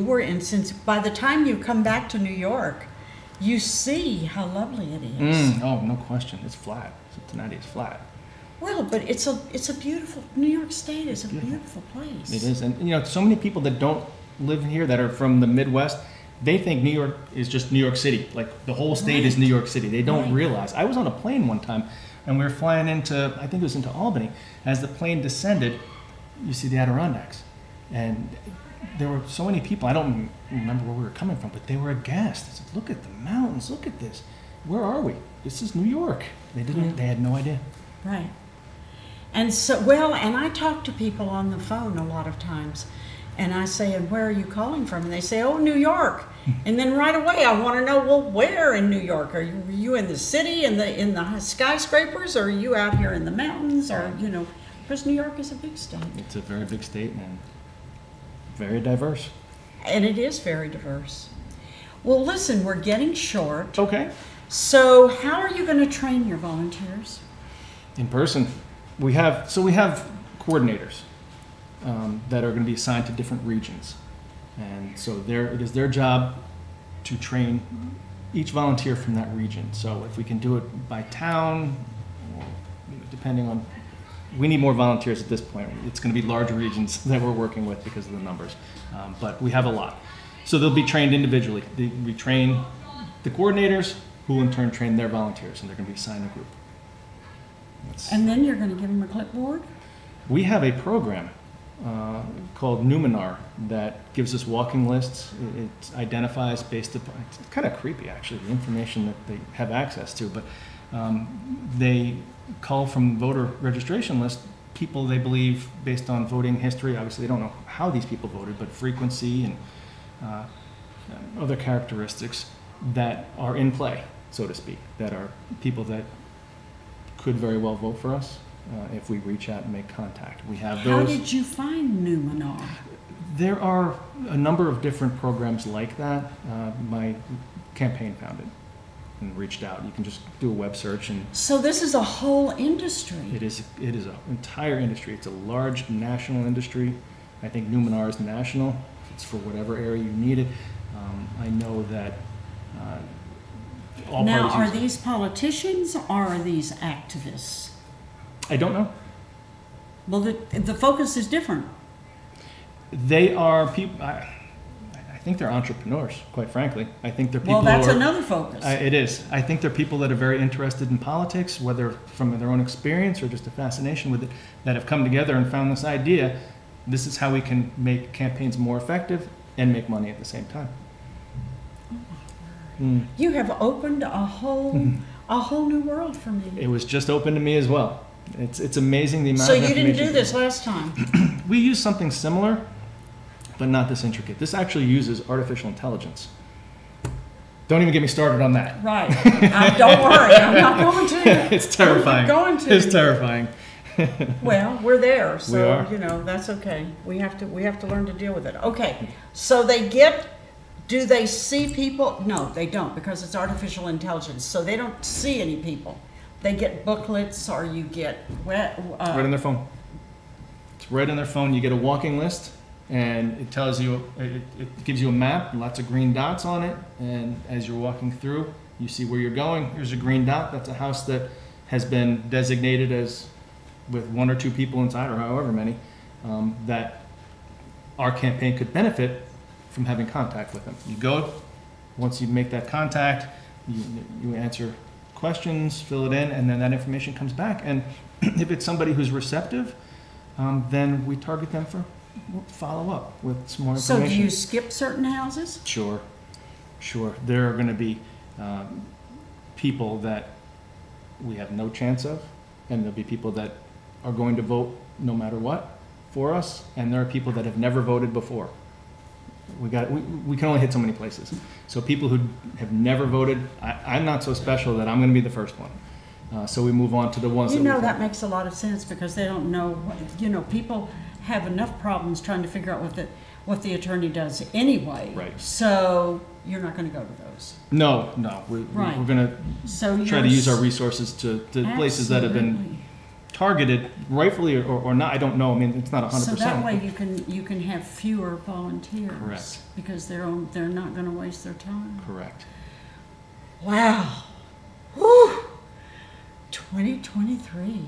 were in, since by the time you come back to New York, you see how lovely it is. Oh, no question. It's flat. Cincinnati is flat. Well, but it's a beautiful, New York State is a beautiful place. It is. And, you know, so many people that don't live here that are from the Midwest, they think New York is just New York City. Like the whole state is New York City. They don't realize. I was on a plane one time and we were flying into, I think it was into Albany. As the plane descended, you see the Adirondacks. And there were so many people, I don't remember where we were coming from, but they were aghast. They said, look at the mountains, look at this. Where are we? This is New York. They had no idea. Right. And so, well, and I talk to people on the phone a lot of times, and I say, and where are you calling from? And they say, oh, New York. And then right away I want to know, well, where in New York? Are you in the city, in the skyscrapers, or are you out here in the mountains, or, you know, because New York is a big state. It's a very big state and very diverse. And it is very diverse. Well, listen, we're getting short. Okay. So how are you going to train your volunteers? In person. We have coordinators that are going to be assigned to different regions. And so it is their job to train each volunteer from that region. So if we can do it by town, or, you know, depending on, we need more volunteers at this point. It's going to be large regions that we're working with because of the numbers. But we have a lot. So they'll be trained individually. We train the coordinators, who will in turn train their volunteers, and they're going to be assigned a group. And then you're going to give them a clipboard? We have a program called Numenar that gives us walking lists. It identifies based upon, it's kind of creepy actually, the information that they have access to, but they call from voter registration list people they believe based on voting history. Obviously they don't know how these people voted, but frequency and other characteristics that are in play, so to speak, that are people that could very well vote for us if we reach out and make contact. We have those. How did you find Numenar? There are a number of different programs like that. My campaign found it and reached out. You can just do a web search and. So this is a whole industry. It is an entire industry. It's a large national industry. I think Numenar is national. It's for whatever area you need it. I know that all now, parties. Are these politicians or are these activists? I don't know. Well, the focus is different. They are people. I think they're entrepreneurs, quite frankly. I think they're people. Well, that's who are, another focus. It is. I think they're people that are very interested in politics, whether from their own experience or just a fascination with it, that have come together and found this idea. This is how we can make campaigns more effective and make money at the same time. You have opened a whole new world for me. It was just open to me as well. It's amazing the amount So of you information. didn't do this last time? We used something similar, but not this intricate. This actually uses artificial intelligence. Don't even get me started on that. Right. Don't worry. I'm not going to. It's terrifying. I'm not going to. It's terrifying. Well, we're there, so We are. you know that's okay. We have to learn to deal with it. Okay. So do they see people? No, they don't, because it's artificial intelligence. So they don't see any people. They get booklets, or you get Right on their phone. It's right on their phone. You get a walking list, and it tells you, it gives you a map, lots of green dots on it, and as you're walking through, you see where you're going. Here's a green dot. That's a house that has been designated as, with 1 or 2 people inside, or however many, that our campaign could benefit from having contact with them. You go, once you make that contact, you answer questions, fill it in, and then that information comes back. And if it's somebody who's receptive, then we target them for follow-up with some more information. So do you skip certain houses? Sure. There are going to be people that we have no chance of, and there'll be people that are going to vote no matter what for us, and there are people that have never voted before. We can only hit so many places. So people who have never voted, I'm not so special that I'm going to be the first one. So we move on to the ones that makes a lot of sense, because they don't know. People have enough problems trying to figure out what the attorney does anyway. Right. So you're not going to go to those. No. We're going to try to use our resources to places that have been targeted, rightfully or not. I don't know. I mean, it's not 100%. So that way you can have fewer volunteers. Correct. Because they're not going to waste their time. Correct. Wow. Whew. 2023.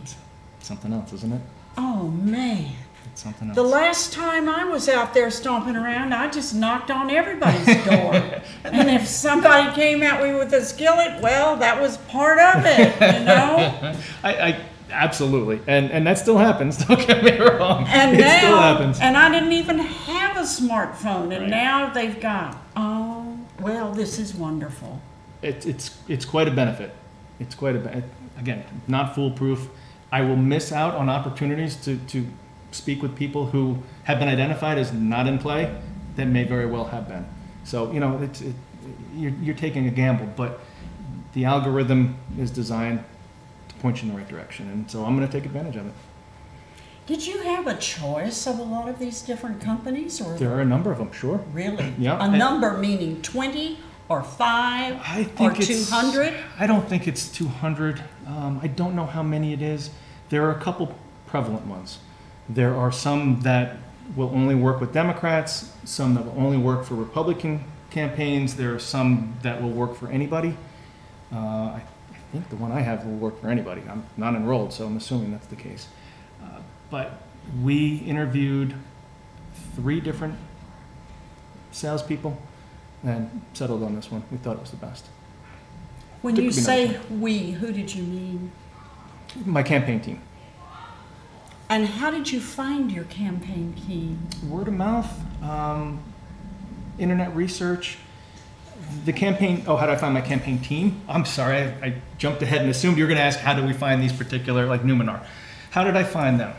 Something else, isn't it? Oh man. It's something else. The last time I was out there stomping around, I just knocked on everybody's door. And if somebody came at me with a skillet, well, that was part of it, I absolutely. And that still happens, don't get me wrong. And it still happens. And I didn't even have a smartphone, and Right. now they've got, this is wonderful. It's quite a benefit. It's quite a again, not foolproof. I will miss out on opportunities to speak with people who have been identified as not in play that may very well have been. So, you're taking a gamble, but the algorithm is designed to point you in the right direction, and so I'm going to take advantage of it. Did you have a choice of a lot of these different companies? Or There are a number of them, sure. Really? Yeah. A number meaning 20 or 5 I think or 200? I don't think it's 200. I don't know how many it is. There are a couple prevalent ones. There are some that will only work with Democrats, some that will only work for Republican campaigns. There are some that will work for anybody. I think the one I have will work for anybody. I'm not enrolled, so I'm assuming that's the case. But we interviewed 3 different salespeople and settled on this one. We thought it was the best. When you say we, who did you mean? My campaign team. And how did you find your campaign team? Word of mouth, internet research. The campaign, how do I find my campaign team? I'm sorry, I jumped ahead and assumed you were going to ask how do we find these particular, like Numenor. How did I find them?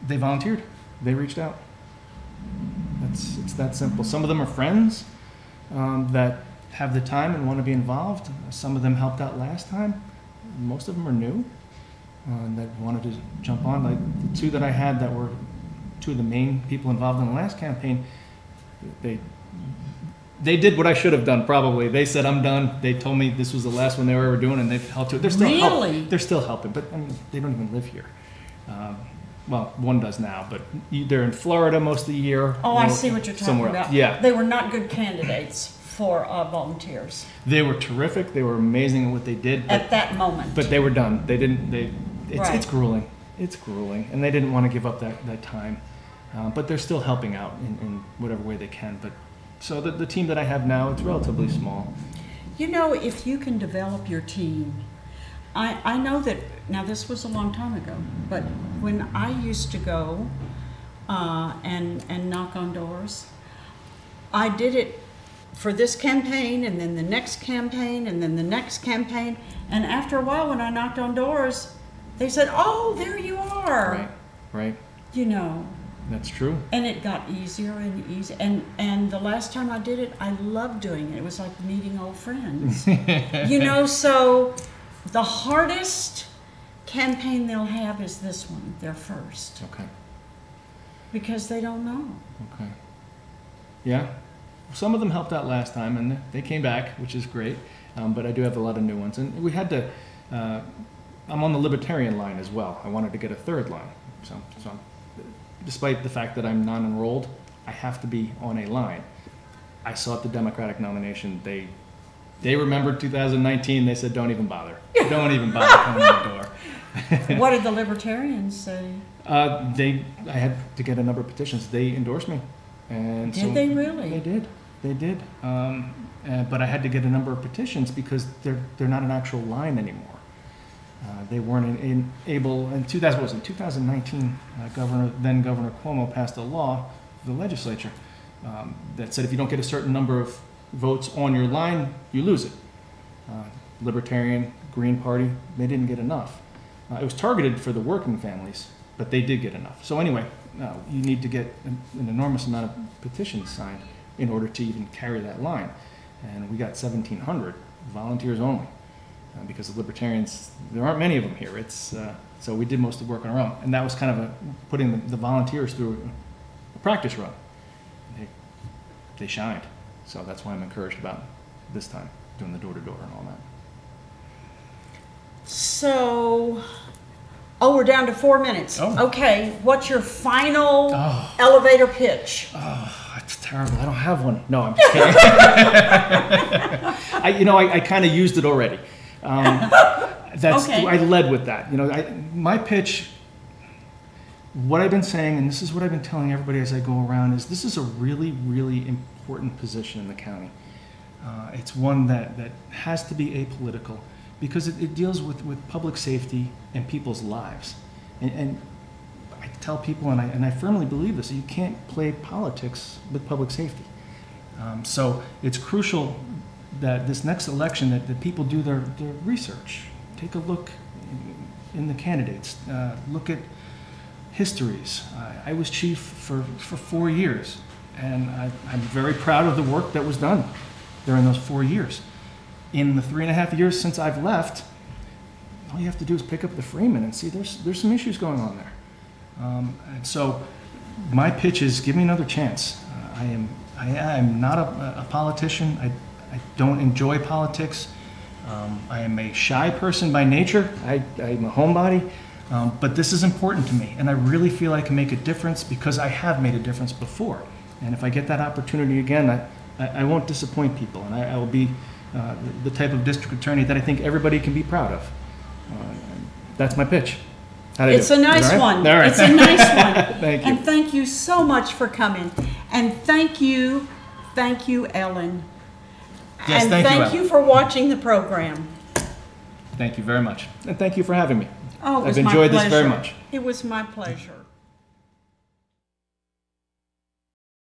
They volunteered. They reached out. It's that simple. Some of them are friends that have the time and want to be involved. Some of them helped out last time. Most of them are new that wanted to jump on. Like the 2 that I had that were 2 of the main people involved in the last campaign, they did what I should have done probably. They said, I'm done. They told me this was the last one they were ever doing, and they've helped to. They're still helping. They're still helping, but I mean, they don't even live here. Well, one does now, but they're in Florida most of the year. Oh, I see what you're talking about. Else. Yeah. They were not good candidates for volunteers. They were terrific. They were amazing at what they did. At that moment. But they were done. They didn't. Right. It's grueling. It's grueling, and they didn't want to give up that time. But they're still helping out in whatever way they can. But so the team that I have now, it's relatively small. If you can develop your team, I know that, now this was a long time ago, but when I used to go and knock on doors, I did it for this campaign, and then the next campaign, and then the next campaign, and after a while when I knocked on doors, they said, oh, there you are. Right. That's true. And it got easier and easier. And the last time I did it, I loved doing it. It was like meeting old friends. You know, so the hardest campaign they'll have is this one, their first. Okay. Because they don't know. Okay. Yeah. Some of them helped out last time, and they came back, which is great. But I do have a lot of new ones. And we had to, I'm on the Libertarian line as well. I wanted to get a third line. So despite the fact that I'm non-enrolled, I have to be on a line. I sought the Democratic nomination. They remembered 2019. They said, don't even bother. Don't even bother coming to the door. What did the Libertarians say? I had to get a number of petitions. They endorsed me. And did they really? They did. They did. But I had to get a number of petitions because they're not an actual line anymore. They weren't able. In 2019, then Governor Cuomo passed a law, the legislature, that said if you don't get a certain number of votes on your line, you lose it. Libertarian, Green Party, they didn't get enough. It was targeted for the working families, but they did get enough. So anyway, you need to get an enormous amount of petitions signed in order to even carry that line. And we got 1,700 volunteers only, because the Libertarians, there aren't many of them here. So we did most of the work on our own. And that was kind of putting the volunteers through a practice run. They shined. So that's why I'm encouraged about this time, doing the door-to-door and all that. So, we're down to 4 minutes. Oh. Okay, what's your final elevator pitch? Oh, that's terrible. I don't have one. No, I'm just kidding. I kind of used it already. Okay. I led with that. My pitch, what I've been saying, and this is what I've been telling everybody as I go around, is this is a really, really important position in the county. It's one that has to be apolitical, because it deals with public safety and people's lives. And I tell people, and I firmly believe this, you can't play politics with public safety. So it's crucial that this next election, that people do their research. Take a look in the candidates. Look at histories. I was chief for 4 years, and I'm very proud of the work that was done during those 4 years. In the 3.5 years since I've left, all you have to do is pick up the Freeman and see there's some issues going on there. And so my pitch is, give me another chance. I am not a politician. I don't enjoy politics. I am a shy person by nature. I'm a homebody. But this is important to me, and I really feel I can make a difference because I have made a difference before. And if I get that opportunity again, I won't disappoint people, and I will be the type of district attorney that I think everybody can be proud of. That's my pitch. It's a nice one. All right. It's a nice one. Thank you. And thank you so much for coming. And thank you, Ellen. Yes, and thank you for watching the program. Thank you very much. And thank you for having me. Oh, it was I've enjoyed my this very pleasure. much. It was my pleasure.